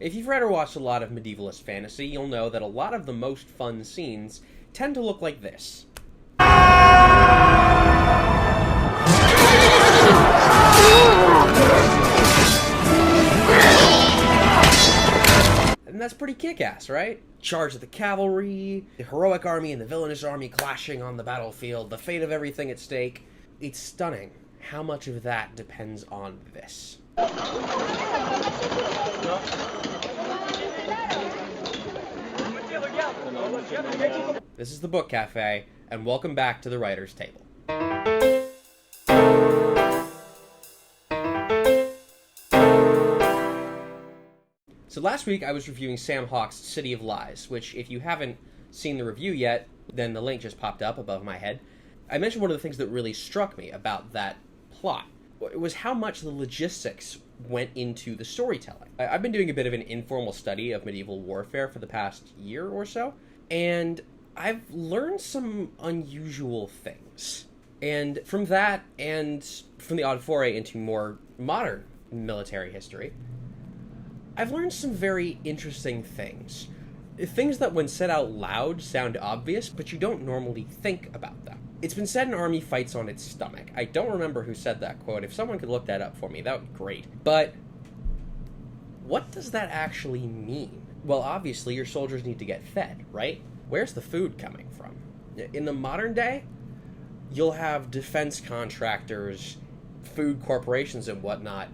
If you've read or watched a lot of medievalist fantasy, you'll know that a lot of the most fun scenes tend to look like this. And that's pretty kick-ass, right? Charge of the cavalry, the heroic army and the villainous army clashing on the battlefield, the fate of everything at stake. It's stunning how much of that depends on this. This is the Book Cafe, and welcome back to the Writer's Table. So last week I was reviewing Sam Hawke's City of Lies, which if you haven't seen the review yet, then the link just popped up above my head. I mentioned one of the things that really struck me about that plot. It was how much the logistics went into the storytelling. I've been doing a bit of an informal study of medieval warfare for the past year or so, and I've learned some unusual things. And from that, and from the odd foray into more modern military history, I've learned some very interesting things. Things that when said out loud sound obvious, but you don't normally think about them. It's been said an army fights on its stomach. I don't remember who said that quote. If someone could look that up for me, that would be great. But what does that actually mean? Well, obviously your soldiers need to get fed, right? Where's the food coming from? In the modern day, you'll have defense contractors, food corporations and whatnot,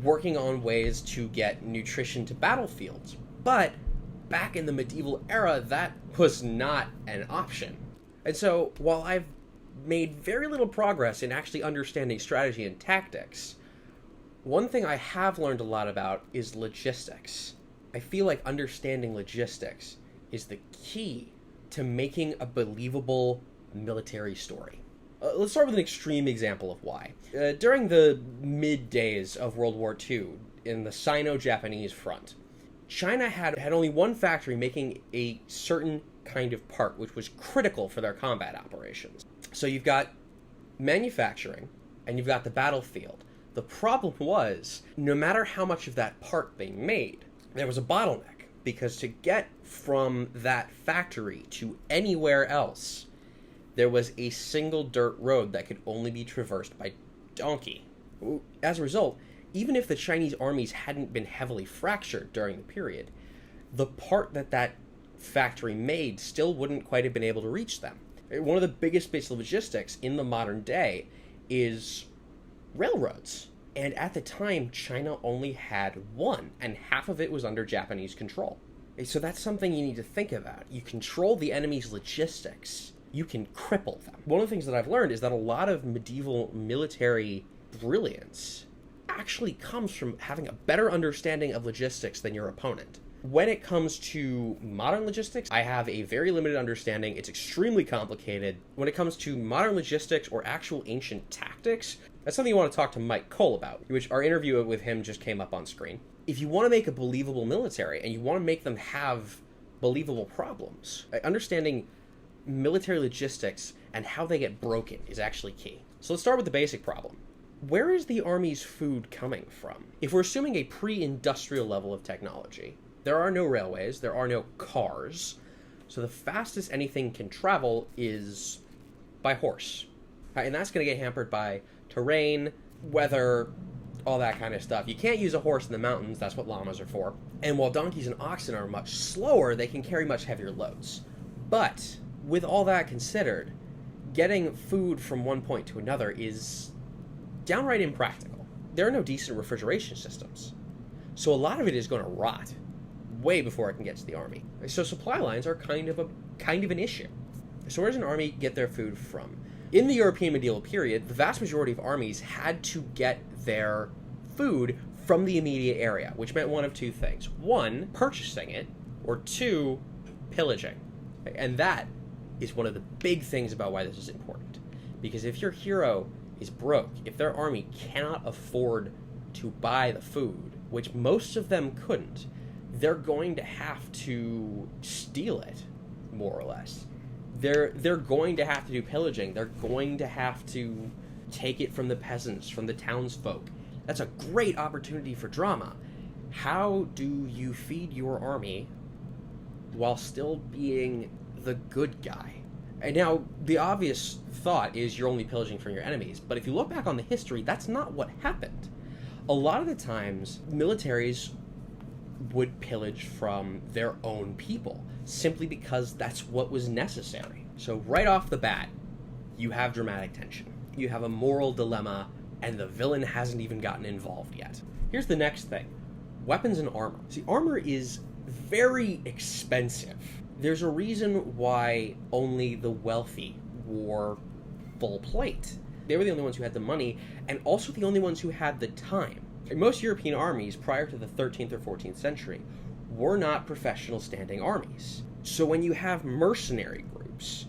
working on ways to get nutrition to battlefields. But back in the medieval era, that was not an option. And so, while I've made very little progress in actually understanding strategy and tactics, one thing I have learned a lot about is logistics. I feel like understanding logistics is the key to making a believable military story. Let's start with an extreme example of why. During the mid-days of World War II, in the Sino-Japanese front, China had only one factory making a certain kind of part, which was critical for their combat operations. So you've got manufacturing, and you've got the battlefield. The problem was, no matter how much of that part they made, there was a bottleneck, because to get from that factory to anywhere else, there was a single dirt road that could only be traversed by donkey. As a result, even if the Chinese armies hadn't been heavily fractured during the period, the part that factory made still wouldn't quite have been able to reach them. One of the biggest bits of logistics in the modern day is railroads. And at the time, China only had one, and half of it was under Japanese control. So that's something you need to think about. You control the enemy's logistics, you can cripple them. One of the things that I've learned is that a lot of medieval military brilliance actually comes from having a better understanding of logistics than your opponent. When it comes to modern logistics, I have a very limited understanding. It's extremely complicated. When it comes to modern logistics or actual ancient tactics, that's something you want to talk to Mike Cole about, which our interview with him just came up on screen. If you want to make a believable military and you want to make them have believable problems, understanding military logistics and how they get broken is actually key. So let's start with the basic problem. Where is the army's food coming from? If we're assuming a pre-industrial level of technology, there are no railways, there are no cars, so the fastest anything can travel is by horse. And that's going to get hampered by terrain, weather, all that kind of stuff. You can't use a horse in the mountains, that's what llamas are for. And while donkeys and oxen are much slower, they can carry much heavier loads. But with all that considered, getting food from one point to another is downright impractical. There are no decent refrigeration systems, so a lot of it is going to rot way before it can get to the army. So supply lines are kind of an issue. So where does an army get their food from? In the European medieval period, the vast majority of armies had to get their food from the immediate area, which meant one of two things. One, purchasing it, or two, pillaging. And that is one of the big things about why this is important. Because if your hero is broke, if their army cannot afford to buy the food, which most of them couldn't, they're going to have to steal it, more or less. They're going to have to do pillaging. They're going to have to take it from the peasants, from the townsfolk. That's a great opportunity for drama. How do you feed your army while still being the good guy? And now, the obvious thought is you're only pillaging from your enemies, but if you look back on the history, that's not what happened. A lot of the times, militaries would pillage from their own people, simply because that's what was necessary. So right off the bat, you have dramatic tension. You have a moral dilemma, and the villain hasn't even gotten involved yet. Here's the next thing. Weapons and armor. See, armor is very expensive. There's a reason why only the wealthy wore full plate. They were the only ones who had the money, and also the only ones who had the time. Most European armies prior to the 13th or 14th century were not professional standing armies. So when you have mercenary groups,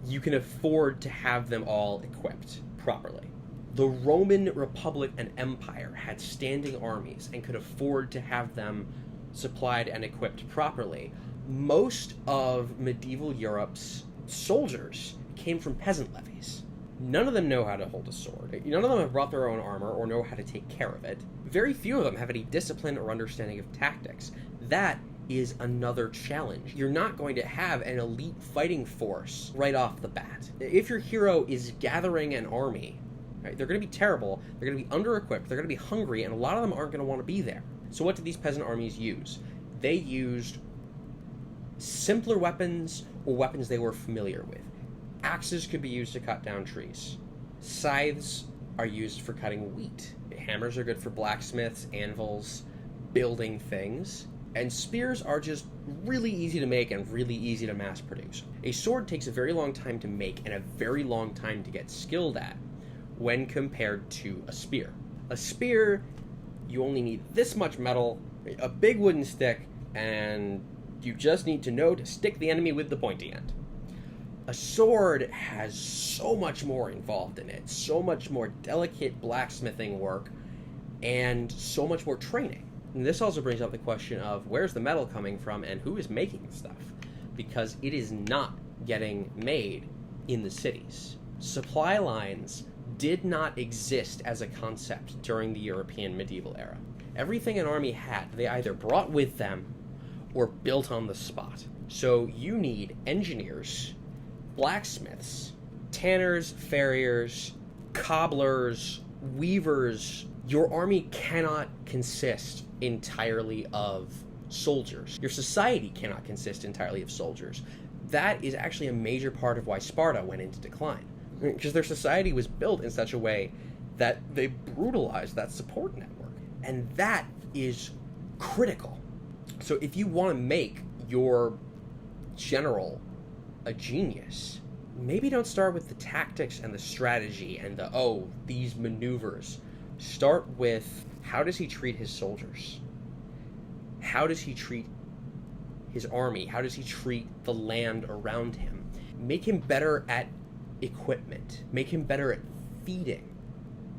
you can afford to have them all equipped properly. The Roman Republic and Empire had standing armies and could afford to have them supplied and equipped properly. Most of medieval Europe's soldiers came from peasant levies. None of them know how to hold a sword. None of them have brought their own armor or know how to take care of it. Very few of them have any discipline or understanding of tactics. That is another challenge. You're not going to have an elite fighting force right off the bat. If your hero is gathering an army, right, they're going to be terrible, they're going to be under-equipped, they're going to be hungry, and a lot of them aren't going to want to be there. So what did these peasant armies use? They used simpler weapons or weapons they were familiar with. Axes could be used to cut down trees. Scythes are used for cutting wheat. Hammers are good for blacksmiths, anvils, building things. And spears are just really easy to make and really easy to mass produce. A sword takes a very long time to make and a very long time to get skilled at when compared to a spear. A spear, you only need this much metal, a big wooden stick, and you just need to know to stick the enemy with the pointy end. A sword has so much more involved in it, so much more delicate blacksmithing work, and so much more training. And this also brings up the question of where's the metal coming from and who is making the stuff, because it is not getting made in the cities. Supply lines did not exist as a concept during the European medieval era. Everything an army had, they either brought with them or built on the spot. So you need engineers, blacksmiths, tanners, farriers, cobblers, weavers. Your army cannot consist entirely of soldiers. Your society cannot consist entirely of soldiers. That is actually a major part of why Sparta went into decline, because their society was built in such a way that they brutalized that support network. And that is critical. So if you want to make your general a genius, maybe don't start with the tactics and the strategy and these maneuvers. Start with, how does he treat his soldiers? How does he treat his army? How does he treat the land around him? Make him better at equipment. Make him better at feeding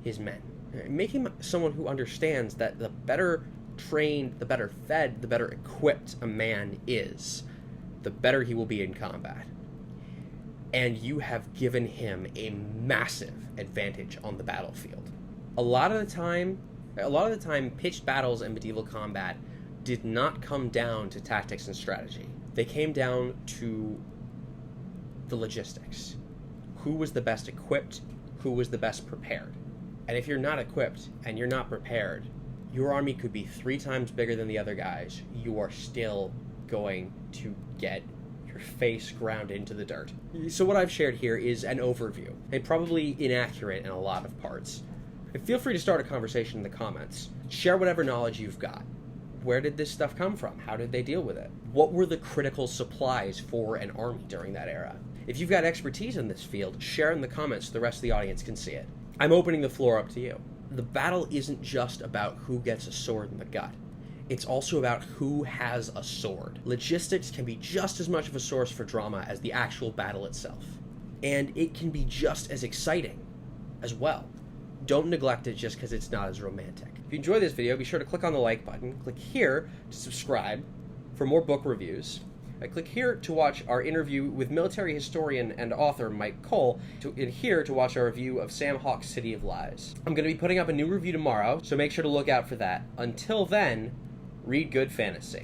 his men. Make him someone who understands that the better trained, the better fed, the better equipped a man is, the better he will be in combat. And you have given him a massive advantage on the battlefield. A lot of the time, pitched battles in medieval combat did not come down to tactics and strategy. They came down to the logistics. Who was the best equipped? Who was the best prepared? And if you're not equipped and you're not prepared, your army could be 3 times bigger than the other guys. You are still going to get your face ground into the dirt. So what I've shared here is an overview, and probably inaccurate in a lot of parts. And feel free to start a conversation in the comments. Share whatever knowledge you've got. Where did this stuff come from? How did they deal with it? What were the critical supplies for an army during that era? If you've got expertise in this field, share in the comments so the rest of the audience can see it. I'm opening the floor up to you. The battle isn't just about who gets a sword in the gut. It's also about who has a sword. Logistics can be just as much of a source for drama as the actual battle itself. And it can be just as exciting as well. Don't neglect it just because it's not as romantic. If you enjoyed this video, be sure to click on the like button, click here to subscribe for more book reviews, I click here to watch our interview with military historian and author Mike Cole, and here to watch our review of Sam Hawke's City of Lies. I'm going to be putting up a new review tomorrow, so make sure to look out for that. Until then, read good fantasy.